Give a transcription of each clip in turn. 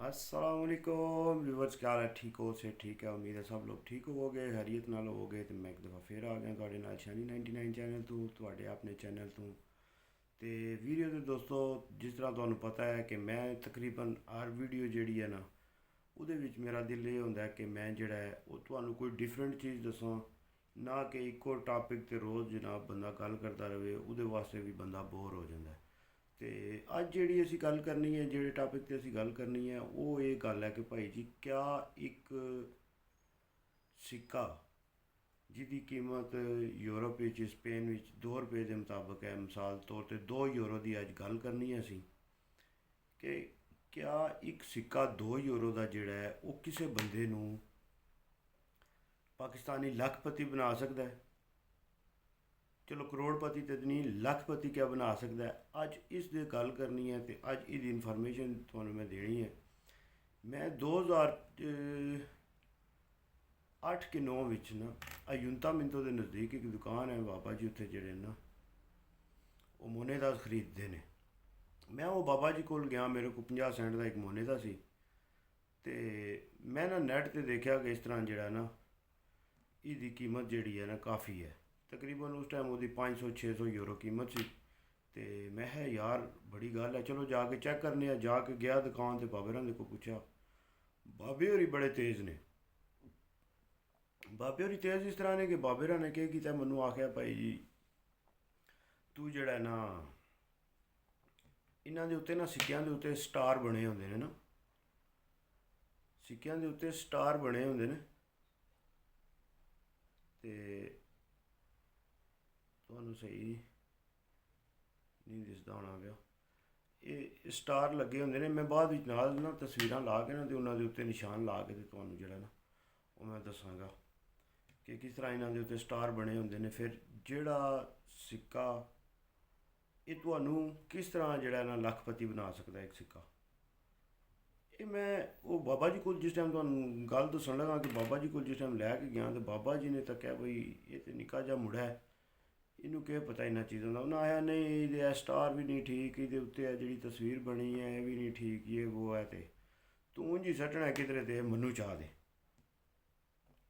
असलाकुम viewers, क्या हाल है? ठीक हो? से ठीक है। उम्मीद है सब लोग ठीक होवोगे, हैरियत नाल होवोगे। तो मैं एक दफ़ा फिर आ गया तुहाडे नाल शानी 99 चैनल तो तुहाडे अपने चैनल तो वीडियो तो दोस्तों जिस तरह तुहानू पता है कि मैं तकरीबन हर वीडियो जिहड़ी है ना ਉਹਦੇ ਵਿੱਚ ਮੇਰਾ ਦਿਲ ਇਹ ਹੁੰਦਾ ਕਿ ਮੈਂ ਜਿਹੜਾ ਹੈ ਉਹ ਤੁਹਾਨੂੰ ਕੋਈ ਡਿਫਰੈਂਟ ਚੀਜ਼ ਦੱਸਾਂ, ਨਾ ਕਿ ਇੱਕੋ ਟਾਪਿਕ 'ਤੇ ਰੋਜ਼ ਜਨਾਬ ਬੰਦਾ ਗੱਲ ਕਰਦਾ ਰਹੇ। ਉਹਦੇ ਵਾਸਤੇ ਵੀ ਬੰਦਾ ਬੋਰ ਹੋ ਜਾਂਦਾ। ਤੇ ਅੱਜ ਜਿਹੜੀ ਅਸੀਂ ਗੱਲ ਕਰਨੀ ਹੈ, ਜਿਹੜੇ ਟਾਪਿਕ 'ਤੇ ਅਸੀਂ ਗੱਲ ਕਰਨੀ ਹੈ, ਉਹ ਇਹ ਗੱਲ ਹੈ ਕਿ ਭਾਈ ਜੀ, ਕਿਆ ਇੱਕ ਸਿੱਕਾ ਜਿਹਦੀ ਕੀਮਤ ਯੂਰਪ ਵਿੱਚ, ਸਪੇਨ ਵਿੱਚ 2 ਰੁਪਏ ਦੇ ਮੁਤਾਬਕ ਹੈ, ਮਿਸਾਲ ਤੌਰ 'ਤੇ 2 ਯੂਰੋ ਦੀ ਅੱਜ ਗੱਲ ਕਰਨੀ ਹੈ ਅਸੀਂ ਕਿ ਕਿਆ ਇੱਕ ਸਿੱਕਾ 2 ਯੂਰੋ ਦਾ ਜਿਹੜਾ ਹੈ ਉਹ ਕਿਸੇ ਬੰਦੇ ਨੂੰ ਪਾਕਿਸਤਾਨੀ ਲੱਖਪਤੀ ਬਣਾ ਸਕਦਾ ਹੈ। ਚਲੋ ਕਰੋੜਪਤੀ ਤੇ ਨਹੀਂ, ਲੱਖਪਤੀ ਕਿਆ ਬਣਾ ਸਕਦਾ ਹੈ, ਅੱਜ ਇਸ ਦੇ ਗੱਲ ਕਰਨੀ ਹੈ। ਤੇ ਅੱਜ ਇਹਦੀ ਇਨਫੋਰਮੇਸ਼ਨ ਤੁਹਾਨੂੰ ਮੈਂ ਦੇਣੀ ਹੈ। ਮੈਂ 2008 ਕਿ 9 ਵਿੱਚ ਨਾ ਅਯੁੰਤਾ ਮਿੰਤੋ ਦੇ ਨਜ਼ਦੀਕ ਇੱਕ ਦੁਕਾਨ ਹੈ ਬਾਬਾ ਜੀ, ਉੱਥੇ ਜਿਹੜੇ ਨਾ ਉਹ ਮੋਨੇ ਦਾ ਖਰੀਦਦੇ ਨੇ। ਮੈਂ ਉਹ ਬਾਬਾ ਜੀ ਕੋਲ ਗਿਆ, ਮੇਰੇ ਕੋਲ 50 ਸੈਂਟ ਦਾ ਇੱਕ ਮੋਨੇ ਦਾ ਸੀ। ਤੇ ਮੈਂ ਨਾ ਨੈਟ 'ਤੇ ਦੇਖਿਆ ਕਿ ਇਸ ਤਰ੍ਹਾਂ ਜਿਹੜਾ ਨਾ ਇਹਦੀ ਕੀਮਤ ਜਿਹੜੀ ਹੈ ਨਾ ਕਾਫੀ ਹੈ। ਤਕਰੀਬਨ ਉਸ ਟਾਈਮ ਉਹਦੀ 500-600 ਯੂਰੋ ਕੀਮਤ ਸੀ। ਤੇ ਮੈਂ ਕਿਹਾ ਯਾਰ ਬੜੀ ਗੱਲ ਹੈ, ਚਲੋ ਜਾ ਕੇ ਚੈੱਕ ਕਰਨੇ ਆ। ਜਾ ਕੇ ਗਿਆ ਦੁਕਾਨ ਤੇ ਬਾਬੇ ਹੋਰਾਂ ਦੇ ਕੋਲ ਪੁੱਛਿਆ। ਬਾਬੇ ਹੋਰੀ ਬੜੇ ਤੇਜ਼ ਨੇ। ਬਾਬੇ ਹੋਰੀ ਤੇਜ਼ ਇਸ ਤਰ੍ਹਾਂ ਨੇ ਕਿ ਬਾਬੇ ਹੋਰਾਂ ਨੇ ਕੀ ਕੀਤਾ, ਮੈਨੂੰ ਆਖਿਆ ਭਾਈ ਜੀ ਤੂੰ ਜਿਹੜਾ ਨਾ ਇਹਨਾਂ ਦੇ ਉੱਤੇ ਨਾ ਸਿੱਕਿਆਂ ਦੇ ਉੱਤੇ ਸਟਾਰ ਬਣੇ ਹੁੰਦੇ ਨੇ ਨਾ, ਸਿੱਕਿਆਂ ਦੇ ਉੱਤੇ ਸਟਾਰ ਬਣੇ ਹੁੰਦੇ ਨੇ। ਤੇ ਤੁਹਾਨੂੰ ਸਹੀ ਨਹੀਂ ਦਿਸਦਾ ਹੋਣਾ ਪਿਆ, ਇਹ ਸਟਾਰ ਲੱਗੇ ਹੁੰਦੇ ਨੇ। ਮੈਂ ਬਾਅਦ ਵਿੱਚ ਨਾਲ ਨਾ ਤਸਵੀਰਾਂ ਲਾ ਕੇ ਨਾ ਤੇ ਉਹਨਾਂ ਦੇ ਉੱਤੇ ਨਿਸ਼ਾਨ ਲਾ ਕੇ ਤੇ ਤੁਹਾਨੂੰ ਜਿਹੜਾ ਨਾ ਉਹ ਮੈਂ ਦੱਸਾਂਗਾ ਕਿ ਕਿਸ ਤਰ੍ਹਾਂ ਇਹਨਾਂ ਦੇ ਉੱਤੇ ਸਟਾਰ ਬਣੇ ਹੁੰਦੇ ਨੇ। ਫਿਰ ਜਿਹੜਾ ਸਿੱਕਾ ਇਹ ਤੁਹਾਨੂੰ ਕਿਸ ਤਰ੍ਹਾਂ ਜਿਹੜਾ ਨਾ ਲੱਖਪਤੀ ਬਣਾ ਸਕਦਾ ਇੱਕ ਸਿੱਕਾ। ਇਹ ਮੈਂ ਉਹ ਬਾਬਾ ਜੀ ਕੋਲ ਜਿਸ ਟਾਈਮ ਤੁਹਾਨੂੰ ਗੱਲ ਦੱਸਣ ਲੱਗਾ ਕਿ ਬਾਬਾ ਜੀ ਕੋਲ ਜਿਸ ਟਾਈਮ ਲੈ ਕੇ ਗਿਆ, ਤਾਂ ਬਾਬਾ ਜੀ ਨੇ ਤਾਂ ਕਿਹਾ ਬਈ ਇਹ ਤਾਂ ਨਿੱਕਾ ਜਿਹਾ ਮੁੰਡਾ ਹੈ, ਇਹਨੂੰ ਕੀ ਪਤਾ ਇਹਨਾਂ ਚੀਜ਼ਾਂ ਦਾ। ਉਹਨਾਂ ਆਇਆ ਨਹੀਂ ਇਹਦੇ ਇਹ ਸਟਾਰ ਵੀ ਨਹੀਂ ਠੀਕ, ਇਹਦੇ ਉੱਤੇ ਆ ਜਿਹੜੀ ਤਸਵੀਰ ਬਣੀ ਹੈ ਇਹ ਵੀ ਨਹੀਂ ਠੀਕ, ਇਹ ਉਹ ਹੈ। ਤੇ ਤੂੰ ਉਂਝ ਹੀ ਸੱਟਣਾ ਕਿਧਰੇ ਤੇ ਮੈਨੂੰ ਚਾਹ ਦੇ।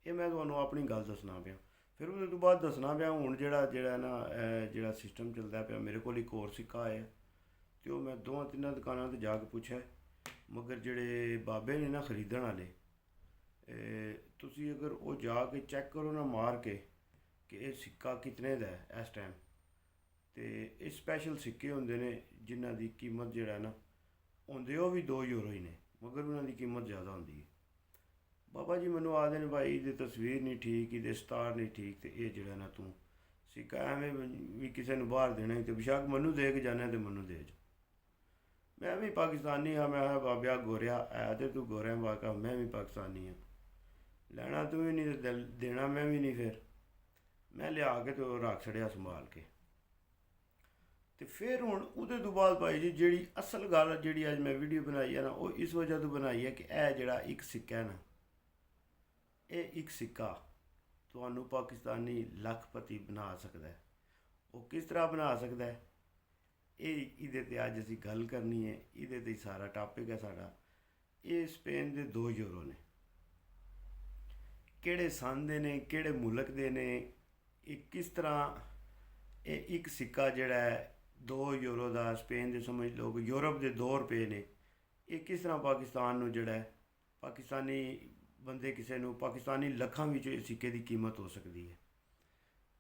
ਇਹ ਮੈਂ ਤੁਹਾਨੂੰ ਆਪਣੀ ਗੱਲ ਦੱਸਣਾ ਪਿਆ। ਫਿਰ ਉਹਦੇ ਤੋਂ ਬਾਅਦ ਦੱਸਣਾ ਪਿਆ ਹੁਣ ਜਿਹੜਾ ਨਾ ਜਿਹੜਾ ਸਿਸਟਮ ਚੱਲਦਾ ਪਿਆ। ਮੇਰੇ ਕੋਲ ਇੱਕ ਹੋਰ ਸਿੱਕਾ ਆਇਆ ਅਤੇ ਉਹ ਮੈਂ 2-3 ਦੁਕਾਨਾਂ 'ਤੇ ਜਾ ਕੇ ਪੁੱਛਿਆ, ਮਗਰ ਜਿਹੜੇ ਬਾਬੇ ਨੇ ਨਾ ਖਰੀਦਣ ਵਾਲੇ, ਤੁਸੀਂ ਅਗਰ ਉਹ ਜਾ ਕੇ ਚੈੱਕ ਕਰੋ ਨਾ ਮਾਰ ਕੇ ਕਿ ਇਹ ਸਿੱਕਾ ਕਿਤਨੇ ਦਾ ਹੈ ਇਸ ਟਾਈਮ। ਅਤੇ ਇਹ ਸਪੈਸ਼ਲ ਸਿੱਕੇ ਹੁੰਦੇ ਨੇ ਜਿਨ੍ਹਾਂ ਦੀ ਕੀਮਤ ਜਿਹੜਾ ਨਾ ਹੁੰਦੇ ਉਹ ਵੀ 2 ਯੂਰੋ ਹੀ ਨੇ, ਮਗਰ ਉਹਨਾਂ ਦੀ ਕੀਮਤ ਜ਼ਿਆਦਾ ਹੁੰਦੀ ਹੈ। ਬਾਬਾ ਜੀ ਮੈਨੂੰ ਆਖਦੇ ਨੇ ਭਾਈ ਇਹਦੀ ਤਸਵੀਰ ਨਹੀਂ ਠੀਕ, ਇਹਦੇ ਸਟਾਰ ਨਹੀਂ ਠੀਕ, ਅਤੇ ਇਹ ਜਿਹੜਾ ਨਾ ਤੂੰ ਸਿੱਕਾ ਐਵੇਂ ਵੀ ਕਿਸੇ ਨੂੰ ਬਾਹਰ ਦੇਣਾ ਹੀ, ਅਤੇ ਬੇਸ਼ੱਕ ਮੈਨੂੰ ਦੇ ਕੇ ਜਾਣਾ ਅਤੇ ਮੈਨੂੰ ਦੇ ਜਾ। ਮੈਂ ਵੀ ਪਾਕਿਸਤਾਨੀ ਹਾਂ। ਮੈਂ ਕਿਹਾ ਬਾਬਿਆ ਗੋਰਿਆ ਹੈ ਤੇ ਤੂੰ ਗੋਰਿਆ ਵਾਕਾ, ਮੈਂ ਵੀ ਪਾਕਿਸਤਾਨੀ ਹਾਂ। ਲੈਣਾ ਤੂੰ ਵੀ ਨਹੀਂ ਤੇ ਦੇਣਾ ਮੈਂ ਵੀ ਨਹੀਂ। ਫਿਰ ਮੈਂ ਲਿਆ ਕੇ ਤੇ ਉਹ ਰੱਖ ਛੜਿਆ ਸੰਭਾਲ ਕੇ। ਅਤੇ ਫਿਰ ਹੁਣ ਉਹਦੇ ਤੋਂ ਬਾਅਦ ਭਾਈ ਜੀ ਜਿਹੜੀ ਅਸਲ ਗੱਲ ਜਿਹੜੀ ਅੱਜ ਮੈਂ ਵੀਡੀਓ ਬਣਾਈ ਹੈ ਨਾ, ਉਹ ਇਸ ਵਜ੍ਹਾ ਤੋਂ ਬਣਾਈ ਹੈ ਕਿ ਇਹ ਜਿਹੜਾ ਇੱਕ ਸਿੱਕਾ ਹੈ ਨਾ, ਇਹ ਇੱਕ ਸਿੱਕਾ ਤੁਹਾਨੂੰ ਪਾਕਿਸਤਾਨੀ ਲੱਖਪਤੀ ਬਣਾ ਸਕਦਾ ਹੈ। ਉਹ ਕਿਸ ਤਰ੍ਹਾਂ ਬਣਾ ਸਕਦਾ ਹੈ, ਇਹਦੇ 'ਤੇ ਅੱਜ ਅਸੀਂ ਗੱਲ ਕਰਨੀ ਹੈ। ਇਹਦੇ 'ਤੇ ਸਾਰਾ ਟਾਪਿਕ ਹੈ ਸਾਡਾ। ਇਹ ਸਪੇਨ ਦੇ 2 ਯੂਰੋ ਨੇ, ਕਿਹੜੇ ਸੰਨ ਦੇ ਨੇ, ਕਿਹੜੇ ਮੁਲਕ ਦੇ ਨੇ, ਇਹ ਕਿਸ ਤਰ੍ਹਾਂ ਇਹ ਇੱਕ ਸਿੱਕਾ ਜਿਹੜਾ ਹੈ 2 ਯੂਰੋ ਦਾ, ਸਪੇਨ ਦੇ ਸਮਝ ਲਓ ਯੂਰਪ ਦੇ 2 ਰੁਪਏ ਨੇ, ਇਹ ਕਿਸ ਤਰ੍ਹਾਂ ਪਾਕਿਸਤਾਨ ਨੂੰ ਜਿਹੜਾ ਹੈ, ਪਾਕਿਸਤਾਨੀ ਬੰਦੇ ਕਿਸੇ ਨੂੰ ਪਾਕਿਸਤਾਨੀ ਲੱਖਾਂ ਵਿੱਚ ਇਹ ਸਿੱਕੇ ਦੀ ਕੀਮਤ ਹੋ ਸਕਦੀ ਹੈ।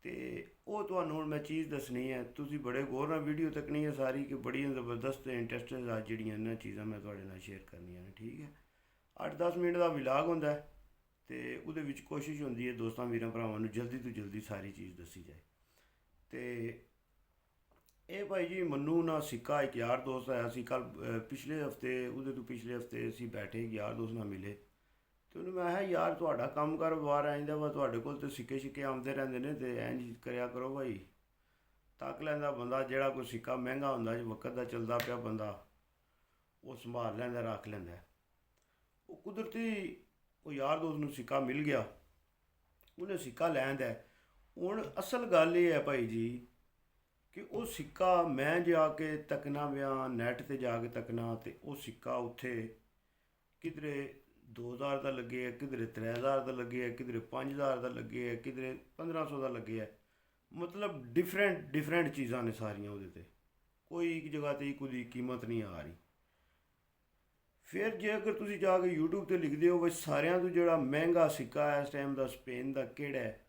ਅਤੇ ਉਹ ਤੁਹਾਨੂੰ ਹੁਣ ਮੈਂ ਚੀਜ਼ ਦੱਸਣੀ ਹੈ, ਤੁਸੀਂ ਬੜੇ ਗੌਰ ਨਾਲ ਵੀਡੀਓ ਤੱਕਣੀ ਹੈ ਸਾਰੀ, ਕਿ ਬੜੀਆਂ ਜ਼ਬਰਦਸਤ ਇੰਟਰਸਟਿੰਗ ਆ ਜਿਹੜੀਆਂ ਇਹਨਾਂ ਚੀਜ਼ਾਂ ਮੈਂ ਤੁਹਾਡੇ ਨਾਲ ਸ਼ੇਅਰ ਕਰਨੀਆਂ ਨੇ। ਠੀਕ ਹੈ, 8-10 ਮਿੰਟ ਦਾ ਵਿਲਾਗ ਹੁੰਦਾ ਅਤੇ ਉਹਦੇ ਵਿੱਚ ਕੋਸ਼ਿਸ਼ ਹੁੰਦੀ ਹੈ ਦੋਸਤਾਂ ਵੀਰਾਂ ਭਰਾਵਾਂ ਨੂੰ ਜਲਦੀ ਤੋਂ ਜਲਦੀ ਸਾਰੀ ਚੀਜ਼ ਦੱਸੀ ਜਾਏ। ਅਤੇ ਇਹ ਭਾਈ ਜੀ ਮੈਨੂੰ ਨਾ ਸਿੱਕਾ ਇੱਕ ਯਾਰ ਦੋਸਤ ਆਇਆ ਸੀ ਕੱਲ੍ਹ, ਪਿਛਲੇ ਹਫਤੇ, ਉਹਦੇ ਤੋਂ ਪਿਛਲੇ ਹਫਤੇ ਅਸੀਂ ਬੈਠੇ ਯਾਰ ਦੋਸਤ ਨਾਲ ਮਿਲੇ। ਅਤੇ ਉਹਨੂੰ ਮੈਂ ਕਿਹਾ ਯਾਰ ਤੁਹਾਡਾ ਕੰਮ ਕਾਰੋਬਾਰ ਆਇਂਦਾ ਵਾ, ਤੁਹਾਡੇ ਕੋਲ ਤਾਂ ਸਿੱਕੇ ਸ਼ਿੱਕੇ ਆਉਂਦੇ ਰਹਿੰਦੇ ਨੇ, ਅਤੇ ਇੰਝ ਕਰਿਆ ਕਰੋ ਭਾਈ। ਤੱਕ ਲੈਂਦਾ ਬੰਦਾ ਜਿਹੜਾ ਕੋਈ ਸਿੱਕਾ ਮਹਿੰਗਾ ਹੁੰਦਾ, ਜੇ ਵਕਤ ਦਾ ਚੱਲਦਾ ਪਿਆ ਬੰਦਾ ਉਹ ਸੰਭਾਲ ਲੈਂਦਾ, ਰੱਖ ਲੈਂਦਾ। ਉਹ ਕੁਦਰਤੀ ਉਹ ਯਾਰ ਦੋਸਤ ਨੂੰ ਸਿੱਕਾ ਮਿਲ ਗਿਆ, ਉਹਨੇ ਸਿੱਕਾ ਲੈਂਦਾ। ਹੁਣ ਅਸਲ ਗੱਲ ਇਹ ਹੈ ਭਾਈ ਜੀ ਕਿ ਉਹ ਸਿੱਕਾ ਮੈਂ ਜਾ ਕੇ ਤੱਕਣਾ ਪਿਆ, ਨੈੱਟ 'ਤੇ ਜਾ ਕੇ ਤੱਕਣਾ, ਅਤੇ ਉਹ ਸਿੱਕਾ ਉੱਥੇ किधरे 2000 ਦਾ ਲੱਗੇ ਹੈ, किधरे 3000 ਦਾ ਲੱਗੇ ਹੈ, किधरे 5000 ਦਾ ਲੱਗੇ ਹੈ, किधरे 1500 ਦਾ ਲੱਗੇ ਹੈ। ਮਤਲਬ ਡਿਫਰੈਂਟ ਚੀਜ਼ਾਂ ਨੇ ਸਾਰੀਆਂ ਉਹਦੇ ਤੇ, ਕੋਈ ਇੱਕ ਜਗ੍ਹਾ ਤੇ ਇੱਕ ਉਹਦੀ ਕੀਮਤ ਨਹੀਂ ਆ ਰਹੀ। ਫਿਰ ਜੇ ਅਗਰ ਤੁਸੀਂ ਜਾ ਕੇ YouTube ਤੇ ਲਿਖਦੇ ਹੋ ਬਈ ਸਾਰਿਆਂ ਤੋਂ ਜਿਹੜਾ ਮਹਿੰਗਾ ਸਿੱਕਾ ਇਸ ਟਾਈਮ ਦਾ ਸਪੇਨ ਦਾ ਕਿਹੜਾ ਹੈ,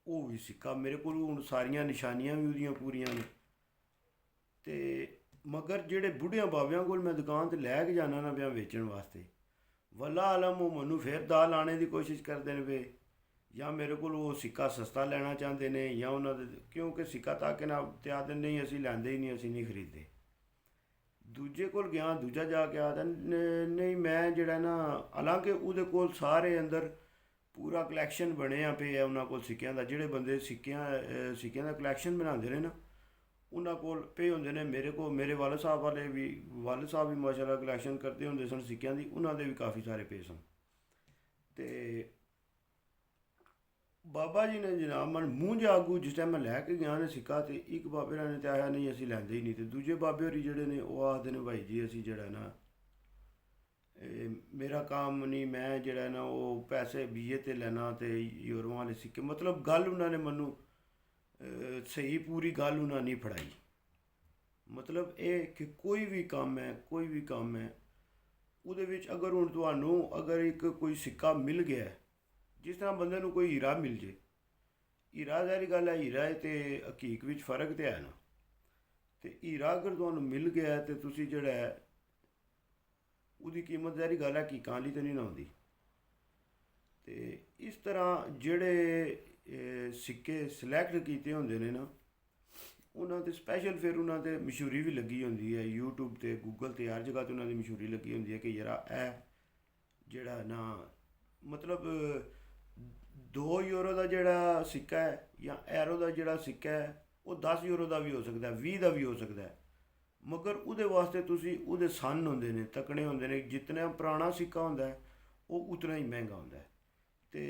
ਉਹ ਵੀ ਸਿੱਕਾ ਮੇਰੇ ਕੋਲ ਹੁਣ ਸਾਰੀਆਂ ਨਿਸ਼ਾਨੀਆਂ ਵੀ ਉਹਦੀਆਂ ਪੂਰੀਆਂ ਨੇ। ਤੇ ਮਗਰ ਜਿਹੜੇ ਬੁੱਢਿਆਂ ਬਾਬਿਆਂ ਕੋਲ ਮੈਂ ਦੁਕਾਨ ਤੇ ਲੈ ਕੇ ਜਾਣਾ ਨਾ ਪਿਆ ਵੇਚਣ ਵਾਸਤੇ, ਵੱਲਾ ਆਲਮ ਉਹ ਮੈਨੂੰ ਫਿਰ ਦਾ ਲਾਣੇ ਦੀ ਕੋਸ਼ਿਸ਼ ਕਰਦੇ ਨੇ ਵੇ, ਜਾਂ ਮੇਰੇ ਕੋਲ ਉਹ ਸਿੱਕਾ ਸਸਤਾ ਲੈਣਾ ਚਾਹੁੰਦੇ ਨੇ, ਜਾਂ ਉਹਨਾਂ ਦੇ ਕਿਉਂਕਿ ਸਿੱਕਾ ਤਾਂ ਕਿ ਨਾ ਤੇ ਆਖਦੇ ਨਹੀਂ ਅਸੀਂ ਲੈਂਦੇ ਹੀ ਨਹੀਂ, ਅਸੀਂ ਨਹੀਂ ਖਰੀਦਦੇ। ਦੂਜੇ ਕੋਲ ਗਿਆ, ਦੂਜਾ ਜਾ ਕੇ ਆਦਾ ਨਹੀਂ ਮੈਂ ਜਿਹੜਾ ਨਾ, ਹਾਲਾਂਕਿ ਉਹਦੇ ਕੋਲ ਸਾਰੇ ਅੰਦਰ ਪੂਰਾ ਕਲੈਕਸ਼ਨ ਬਣਿਆ ਪਿਆ ਉਹਨਾਂ ਕੋਲ ਸਿੱਕਿਆਂ ਦਾ। ਜਿਹੜੇ ਬੰਦੇ ਸਿੱਕਿਆਂ ਦਾ ਕਲੈਕਸ਼ਨ ਬਣਾਉਂਦੇ ਨੇ ਨਾ, ਉਹਨਾਂ ਕੋਲ ਪਏ ਹੁੰਦੇ ਨੇ। ਮੇਰੇ ਵਾਲਦ ਸਾਹਿਬ ਵੀ ਮਾਸ਼ਾਅੱਲਾ ਕਲੈਕਸ਼ਨ ਕਰਦੇ ਹੁੰਦੇ ਸਨ ਸਿੱਕਿਆਂ ਦੀ, ਉਹਨਾਂ ਦੇ ਵੀ ਕਾਫੀ ਸਾਰੇ ਪਏ ਸਨ। ਤੇ ਬਾਬਾ ਜੀ ਨੇ ਜਨਾਬ ਮਨ ਮੂੰਹ ਜਾ ਆਗੂ ਜਿਸ ਟਾਈਮ ਮੈਂ ਲੈ ਕੇ ਗਿਆ ਨੇ ਸਿੱਕਾ, ਤੇ ਇੱਕ ਬਾਬੇ ਨੇ ਤੇ ਆਇਆ ਨਹੀਂ ਅਸੀਂ ਲੈਂਦੇ ਹੀ ਨਹੀਂ, ਤੇ ਦੂਜੇ ਬਾਬੇ ਹੋਰੀ ਜਿਹੜੇ ਨੇ ਉਹ ਆਖਦੇ ਨੇ ਭਾਈ ਜੀ ਅਸੀਂ ਜਿਹੜਾ ਨਾ ਮੇਰਾ ਕੰਮ ਨਹੀਂ, ਮੈਂ ਜਿਹੜਾ ਨਾ ਉਹ ਪੈਸੇ ਬੀਏ ਤੇ ਲੈਣਾ ਤੇ ਯੂਰੋਆਂ ਵਾਲੇ ਸਿੱਕੇ। ਮਤਲਬ ਗੱਲ ਉਹਨਾਂ ਨੇ ਮੈਨੂੰ ਸਹੀ ਪੂਰੀ ਗੱਲ ਉਹਨਾਂ ਨਹੀਂ ਫੜਾਈ। ਮਤਲਬ ਇਹ ਕਿ ਕੋਈ ਵੀ ਕੰਮ ਹੈ ਉਹਦੇ ਵਿੱਚ ਅਗਰ ਹੁਣ ਤੁਹਾਨੂੰ ਅਗਰ ਇੱਕ ਕੋਈ ਸਿੱਕਾ ਮਿਲ ਗਿਆ, ਜਿਸ ਤਰ੍ਹਾਂ ਬੰਦੇ ਨੂੰ ਕੋਈ ਹੀਰਾ ਮਿਲ ਜੇ, ਹੀਰਾ ਜ਼ਾਹਰੀ ਗੱਲ ਹੈ, ਹੀਰਾ ਤੇ ਹਕੀਕ ਵਿੱਚ ਫਰਕ ਤੇ ਹੈ ਨਾ। ਤੇ ਹੀਰਾ ਅਗਰ ਤੁਹਾਨੂੰ ਮਿਲ ਗਿਆ ਤੇ ਤੁਸੀਂ ਜਿਹੜਾ ਹੈ ਉਹਦੀ ਕੀਮਤ ਜ਼ਾਹਰੀ ਗੱਲ ਹੈ ਹਕੀਕਾਂ ਵਾਲੀ ਤੇ ਨਹੀਂ ਨਾ ਹੁੰਦੀ। ਤੇ ਇਸ ਤਰ੍ਹਾਂ ਜਿਹੜੇ ਸਿੱਕੇ ਸਿਲੈਕਟ ਕੀਤੇ ਹੁੰਦੇ ਨੇ ਨਾ, ਉਹਨਾਂ 'ਤੇ ਸਪੈਸ਼ਲ ਫਿਰ ਉਹਨਾਂ 'ਤੇ ਮਸ਼ਹੂਰੀ ਵੀ ਲੱਗੀ ਹੁੰਦੀ ਹੈ। YouTube ਤੇ ਗੂਗਲ ਤੇ ਹਰ ਜਗ੍ਹਾ 'ਤੇ ਉਹਨਾਂ ਦੀ ਮਸ਼ਹੂਰੀ ਲੱਗੀ ਹੁੰਦੀ ਹੈ ਕਿ ਯਾਰ ਇਹ ਜਿਹੜਾ ਨਾ ਮਤਲਬ 2 ਯੂਰੋ ਦਾ ਜਿਹੜਾ ਸਿੱਕਾ ਹੈ ਜਾਂ ਐਰੋ ਦਾ ਜਿਹੜਾ ਸਿੱਕਾ ਹੈ ਉਹ 10 ਯੂਰੋ ਦਾ ਵੀ ਹੋ ਸਕਦਾ, 20 ਦਾ ਵੀ ਹੋ ਸਕਦਾ, ਮਗਰ ਉਹਦੇ ਵਾਸਤੇ ਤੁਸੀਂ ਉਹਦੇ ਸੰਨ ਹੁੰਦੇ ਨੇ, ਤਕੜੇ ਹੁੰਦੇ ਨੇ। ਜਿਤਨਾ ਪੁਰਾਣਾ ਸਿੱਕਾ ਹੁੰਦਾ ਹੈ ਉਹ ਉਤਨਾ ਹੀ ਮਹਿੰਗਾ ਹੁੰਦਾ ਹੈ। ਤੇ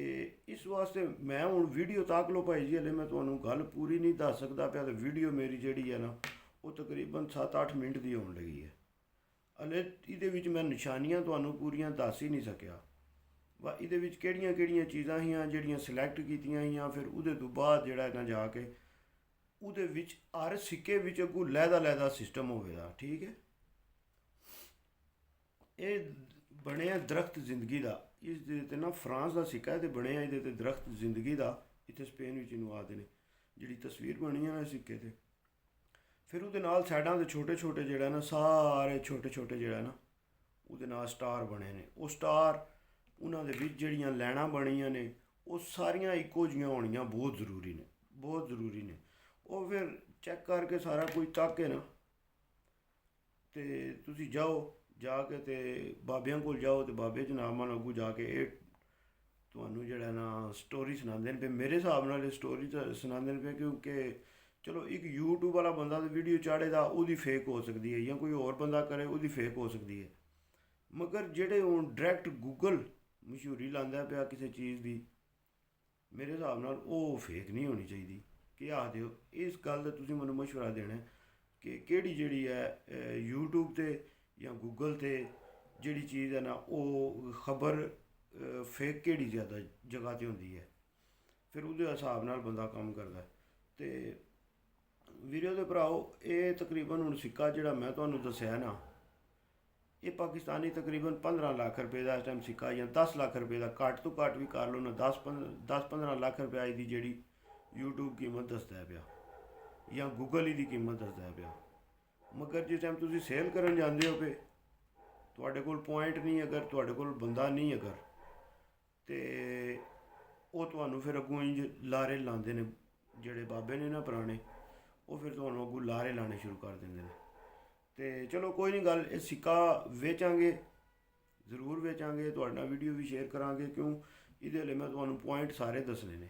ਇਸ ਵਾਸਤੇ ਮੈਂ ਹੁਣ ਵੀਡੀਓ ਤਾਕ ਲਓ ਭਾਈ ਜੀ, ਹਲੇ ਮੈਂ ਤੁਹਾਨੂੰ ਗੱਲ ਪੂਰੀ ਨਹੀਂ ਦੱਸ ਸਕਦਾ ਪਿਆ। ਤੇ ਵੀਡੀਓ ਮੇਰੀ ਜਿਹੜੀ ਹੈ ਨਾ ਉਹ ਤਕਰੀਬਨ 7-8 ਮਿੰਟ ਦੀ ਹੋਣ ਲੱਗੀ ਹੈ। ਹਲੇ ਇਹਦੇ ਵਿੱਚ ਮੈਂ ਨਿਸ਼ਾਨੀਆਂ ਤੁਹਾਨੂੰ ਪੂਰੀਆਂ ਦੱਸ ਹੀ ਨਹੀਂ ਸਕਿਆ। ਵਾ ਇਹਦੇ ਵਿੱਚ ਕਿਹੜੀਆਂ ਚੀਜ਼ਾਂ ਸੀਆਂ ਜਿਹੜੀਆਂ ਸਿਲੈਕਟ ਕੀਤੀਆਂ ਸੀਆਂ। ਫਿਰ ਉਹਦੇ ਤੋਂ ਬਾਅਦ ਜਿਹੜਾ ਨਾ ਜਾ ਕੇ ਉਹਦੇ ਵਿੱਚ ਹਰ ਸਿੱਕੇ ਵਿੱਚ ਅੱਗੋਂ ਲਹਿਦਾ ਸਿਸਟਮ ਹੋਵੇਗਾ। ਠੀਕ ਹੈ, ਇਹ ਬਣਿਆ ਦਰਖਤ ਜ਼ਿੰਦਗੀ ਦਾ। ਇਸ ਦੇ ਤੇ ਨਾ ਫਰਾਂਸ ਦਾ ਸਿੱਕਾ ਹੈ ਤੇ ਬਣਿਆ ਇਹਦੇ ਤੇ ਦਰਖਤ ਜ਼ਿੰਦਗੀ ਦਾ। ਇੱਥੇ ਸਪੇਨ ਵਿੱਚ ਇਹਨੂੰ ਆਖਦੇ ਨੇ। ਜਿਹੜੀ ਤਸਵੀਰ ਬਣੀ ਹੈ ਨਾ ਸਿੱਕੇ ਤੇ, ਫਿਰ ਉਹਦੇ ਨਾਲ ਸਾਈਡਾਂ ਦੇ ਛੋਟੇ ਜਿਹੜਾ ਨਾ ਸਾਰੇ ਛੋਟੇ ਜਿਹੜਾ ਨਾ ਉਹਦੇ ਨਾਲ ਸਟਾਰ ਬਣੇ ਨੇ। ਉਹ ਸਟਾਰ ਉਹਨਾਂ ਦੇ ਵਿੱਚ ਜਿਹੜੀਆਂ ਲਾਈਨਾਂ ਬਣੀਆਂ ਨੇ ਉਹ ਸਾਰੀਆਂ ਇੱਕੋ ਜਿਹੀਆਂ ਹੋਣੀਆਂ ਬਹੁਤ ਜ਼ਰੂਰੀ ਨੇ। ਉਹ ਫਿਰ ਚੈੱਕ ਕਰਕੇ ਸਾਰਾ ਕੁਝ ਤੱਕ ਕੇ ਨਾ ਤੇ ਤੁਸੀਂ ਜਾ ਕੇ ਤੇ ਬਾਬਿਆਂ ਕੋਲ ਜਾਓ ਤੇ ਬਾਬੇ ਜਨਾਬ ਮਨ ਅੱਗੂ ਜਾ ਕੇ ਇਹ ਤੁਹਾਨੂੰ ਜਿਹੜਾ ਨਾ ਸਟੋਰੀ ਸੁਣਾਉਂਦੇ ਨੇ ਪਏ। ਮੇਰੇ ਹਿਸਾਬ ਨਾਲ ਇਹ ਸਟੋਰੀ ਸੁਣਾਉਂਦੇ ਨੇ ਪਏ ਕਿਉਂਕਿ ਚਲੋ ਇੱਕ YouTube ਵਾਲਾ ਬੰਦਾ ਤਾਂ ਵੀਡੀਓ ਚਾੜੇਗਾ ਉਹਦੀ ਫੇਕ ਹੋ ਸਕਦੀ ਹੈ, ਜਾਂ ਕੋਈ ਹੋਰ ਬੰਦਾ ਕਰੇ ਉਹਦੀ ਫੇਕ ਹੋ ਸਕਦੀ ਹੈ। ਮਗਰ ਜਿਹੜੇ ਹੁਣ ਡਾਇਰੈਕਟ ਗੂਗਲ ਮਸ਼ਹੂਰੀ ਲਾਉਂਦਾ ਪਿਆ ਕਿਸੇ ਚੀਜ਼ ਦੀ, ਮੇਰੇ ਹਿਸਾਬ ਨਾਲ ਉਹ ਫੇਕ ਨਹੀਂ ਹੋਣੀ ਚਾਹੀਦੀ। ਕੀ ਆਖਦੇ ਹੋ? ਇਸ ਗੱਲ ਦਾ ਤੁਸੀਂ ਮੈਨੂੰ ਮਸ਼ਵਰਾ ਦੇਣਾ ਕਿ ਕਿਹੜੀ ਜਿਹੜੀ ਹੈ YouTube ਤੇ ਜਾਂ ਗੂਗਲ ਤੇ ਜਿਹੜੀ ਚੀਜ਼ ਹੈ ਨਾ ਉਹ ਖਬਰ ਫੇਕ ਕਿਹੜੀ ਜ਼ਿਆਦਾ ਜਗ੍ਹਾ 'ਤੇ ਹੁੰਦੀ ਹੈ, ਫਿਰ ਉਹਦੇ ਹਿਸਾਬ ਨਾਲ ਬੰਦਾ ਕੰਮ ਕਰਦਾ। ਤੇ ਵੀਡੀਓ ਦੇ ਭਰਾਓ, ਇਹ ਤਕਰੀਬਨ ਹੁਣ ਸਿੱਕਾ ਜਿਹੜਾ ਮੈਂ ਤੁਹਾਨੂੰ ਦੱਸਿਆ ਨਾ, ਇਹ ਪਾਕਿਸਤਾਨੀ ਤਕਰੀਬਨ 15 ਲੱਖ ਰੁਪਏ ਦਾ ਇਸ ਟਾਈਮ ਸਿੱਕਾ, ਜਾਂ 10 ਲੱਖ ਰੁਪਏ ਦਾ, ਘੱਟ ਤੋਂ ਘੱਟ ਵੀ ਕਰ ਲਓ ਨਾ, 10-15 ਲੱਖ ਰੁਪਏ ਦੀ ਜਿਹੜੀ YouTube ਕੀਮਤ ਦੱਸਦਾ ਪਿਆ ਜਾਂ ਗੂਗਲ ਦੀ ਕੀਮਤ ਦੱਸਦਾ ਪਿਆ। ਮਗਰ ਜਿਸ ਟਾਈਮ ਤੁਸੀਂ ਸੇਲ ਕਰਨ ਜਾਂਦੇ ਹੋ ਪਏ, ਤੁਹਾਡੇ ਕੋਲ ਪੁਆਇੰਟ ਨਹੀਂ, ਅਗਰ ਤੁਹਾਡੇ ਕੋਲ ਬੰਦਾ ਨਹੀਂ ਅਗਰ, ਤੇ ਉਹ ਤੁਹਾਨੂੰ ਫਿਰ ਅੱਗੋਂ ਇੰਜ ਲਾਰੇ ਲਾਉਂਦੇ ਨੇ। ਜਿਹੜੇ ਬਾਬੇ ਨੇ ਨਾ ਪੁਰਾਣੇ, ਉਹ ਫਿਰ ਤੁਹਾਨੂੰ ਅੱਗੋਂ ਲਾਰੇ ਲਾਣੇ ਸ਼ੁਰੂ ਕਰ ਦਿੰਦੇ ਨੇ। ਤੇ ਚਲੋ ਕੋਈ ਨਹੀਂ ਗੱਲ, ਇਹ ਸਿੱਕਾ ਵੇਚਾਂਗੇ, ਜ਼ਰੂਰ ਵੇਚਾਂਗੇ, ਤੁਹਾਡੇ ਨਾਲ ਵੀਡੀਓ ਵੀ ਸ਼ੇਅਰ ਕਰਾਂਗੇ। ਕਿਉਂ? ਇਹਦੇ ਲਈ ਮੈਂ ਤੁਹਾਨੂੰ ਪੁਆਇੰਟ ਸਾਰੇ ਦੱਸਣੇ ਨੇ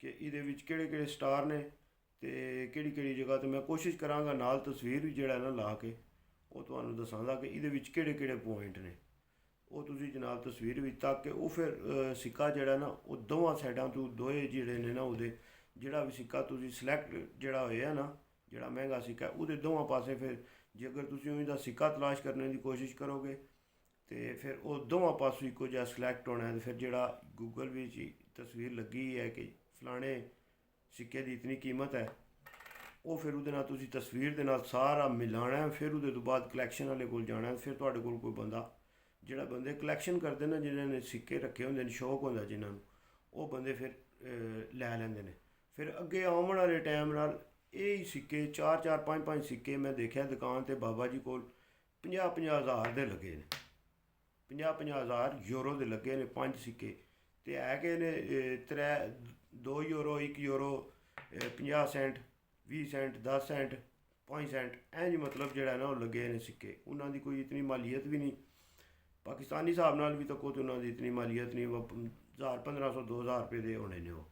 ਕਿ ਇਹਦੇ ਵਿੱਚ ਕਿਹੜੇ ਸਟਾਰ ਨੇ ਤੇ ਕਿਹੜੀ ਜਗ੍ਹਾ 'ਤੇ। ਮੈਂ ਕੋਸ਼ਿਸ਼ ਕਰਾਂਗਾ ਨਾਲ ਤਸਵੀਰ ਵੀ ਜਿਹੜਾ ਨਾ ਲਾ ਕੇ ਉਹ ਤੁਹਾਨੂੰ ਦੱਸਾਂਗਾ ਕਿ ਇਹਦੇ ਵਿੱਚ ਕਿਹੜੇ ਪੁਆਇੰਟ ਨੇ। ਉਹ ਤੁਸੀਂ ਜਨਾਬ ਤਸਵੀਰ ਵਿੱਚ ਤੱਕ ਕੇ ਉਹ ਫਿਰ ਸਿੱਕਾ ਜਿਹੜਾ ਨਾ ਉਹ ਦੋਵਾਂ ਸਾਈਡਾਂ ਤੋਂ ਦੋਏ ਜਿਹੜੇ ਨੇ ਨਾ ਉਹਦੇ ਜਿਹੜਾ ਵੀ ਸਿੱਕਾ ਤੁਸੀਂ ਸਿਲੈਕਟ ਜਿਹੜਾ ਹੋਇਆ ਨਾ, ਜਿਹੜਾ ਮਹਿੰਗਾ ਸਿੱਕਾ, ਉਹਦੇ ਦੋਵਾਂ ਪਾਸੇ ਫਿਰ ਜੇ ਅਗਰ ਤੁਸੀਂ ਉਹਦਾ ਸਿੱਕਾ ਤਲਾਸ਼ ਕਰਨ ਦੀ ਕੋਸ਼ਿਸ਼ ਕਰੋਗੇ ਤੇ ਫਿਰ ਉਹ ਦੋਵਾਂ ਪਾਸੋਂ ਇੱਕੋ ਜਿਹਾ ਸਿਲੈਕਟ ਹੋਣਾ ਹੈ। ਤੇ ਫਿਰ ਜਿਹੜਾ ਗੂਗਲ ਵਿੱਚ ਹੀ ਤਸਵੀਰ ਲੱਗੀ ਹੈ ਕਿ ਫਲਾਣੇ ਸਿੱਕੇ ਦੀ ਇਤਨੀ ਕੀਮਤ ਹੈ, ਉਹ ਫਿਰ ਉਹਦੇ ਨਾਲ ਤੁਸੀਂ ਤਸਵੀਰ ਦੇ ਨਾਲ ਸਾਰਾ ਮਿਲਾਣਾ। ਫਿਰ ਉਹਦੇ ਤੋਂ ਬਾਅਦ ਕਲੈਕਸ਼ਨ ਵਾਲੇ ਕੋਲ ਜਾਣਾ। ਫਿਰ ਤੁਹਾਡੇ ਕੋਲ ਕੋਈ ਬੰਦਾ, ਜਿਹੜਾ ਬੰਦੇ ਕਲੈਕਸ਼ਨ ਕਰਦੇ ਨੇ, ਜਿਨ੍ਹਾਂ ਨੇ ਸਿੱਕੇ ਰੱਖੇ ਹੁੰਦੇ ਨੇ, ਸ਼ੌਕ ਹੁੰਦਾ ਜਿਨ੍ਹਾਂ ਨੂੰ, ਉਹ ਬੰਦੇ ਫਿਰ ਲੈ ਲੈਂਦੇ ਨੇ। ਫਿਰ ਅੱਗੇ ਆਉਣ ਵਾਲੇ ਟਾਈਮ ਨਾਲ ਇਹ ਹੀ ਸਿੱਕੇ 4-4 5-5 ਸਿੱਕੇ ਮੈਂ ਦੇਖਿਆ ਦੁਕਾਨ ਤੇ ਬਾਬਾ ਜੀ ਕੋਲ 50-50 ਹਜ਼ਾਰ ਦੇ ਲੱਗੇ ਨੇ, 50-50 ਹਜ਼ਾਰ ਯੂਰੋ ਦੇ ਲੱਗੇ ਨੇ 5 ਸਿੱਕੇ। ਤੇ ਹੈ ਕਿ ਨੇ 2 euro, 1 euro, 50 cent, 20 cent, 10 cent, 5 cent, ਇੰਝ ਮਤਲਬ ਜਿਹੜਾ ਨਾ ਉਹ ਲੱਗੇ ਨੇ ਸਿੱਕੇ। ਉਹਨਾਂ ਦੀ ਕੋਈ ਇਤਨੀ ਮਾਲੀਅਤ ਵੀ ਨਹੀਂ, ਪਾਕਿਸਤਾਨੀ ਹਿਸਾਬ ਨਾਲ ਵੀ ਤਾਂ ਕੋਈ ਉਹਨਾਂ ਦੀ ਇਤਨੀ ਮਾਲੀਅਤ ਨਹੀਂ। 1000 1500 2000 ਰੁਪਏ ਦੇ ਹੋਣੇ ਨੇ ਉਹ।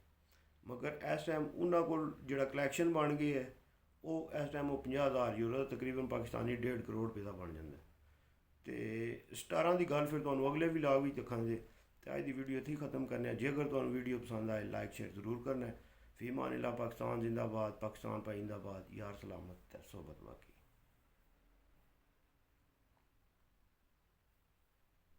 ਮਗਰ ਇਸ ਟਾਈਮ ਉਹਨਾਂ ਕੋਲ ਜਿਹੜਾ ਕਲੈਕਸ਼ਨ ਬਣ ਗਈ ਹੈ, ਉਹ ਇਸ ਟਾਈਮ ਉਹ 50,000 ਯੂਰੋ ਦਾ ਤਕਰੀਬਨ ਪਾਕਿਸਤਾਨੀ 1.5 ਕਰੋੜ ਰੁਪਏ ਦਾ ਬਣ ਜਾਂਦਾ। ਤੇ ਸਟਾਰਾਂ ਦੀ ਗੱਲ ਫਿਰ ਤੁਹਾਨੂੰ ਅਗਲੇ ਵਲੌਗ ਵਿੱਚ ਦਿਖਾਂਗੇ। ਤੇ ਅੱਜ ਦੀ ਵੀਡੀਓ ਇੱਥੇ ਹੀ ਖਤਮ ਕਰਨੇ ਆ। ਜੇਕਰ ਤੁਹਾਨੂੰ ਵੀਡੀਓ ਪਸੰਦ ਆਏ, ਲਾਈਕ ਸ਼ੇਅਰ ਜ਼ਰੂਰ ਕਰਨਾ ਹੈ। ਫੀਮਾਨ ਅੱਲਾਹ, ਪਾਕਿस्तान जिंदाबाद, पाकिस्तान पाइंदाबाद, यार सलामत, सोबत बाकी।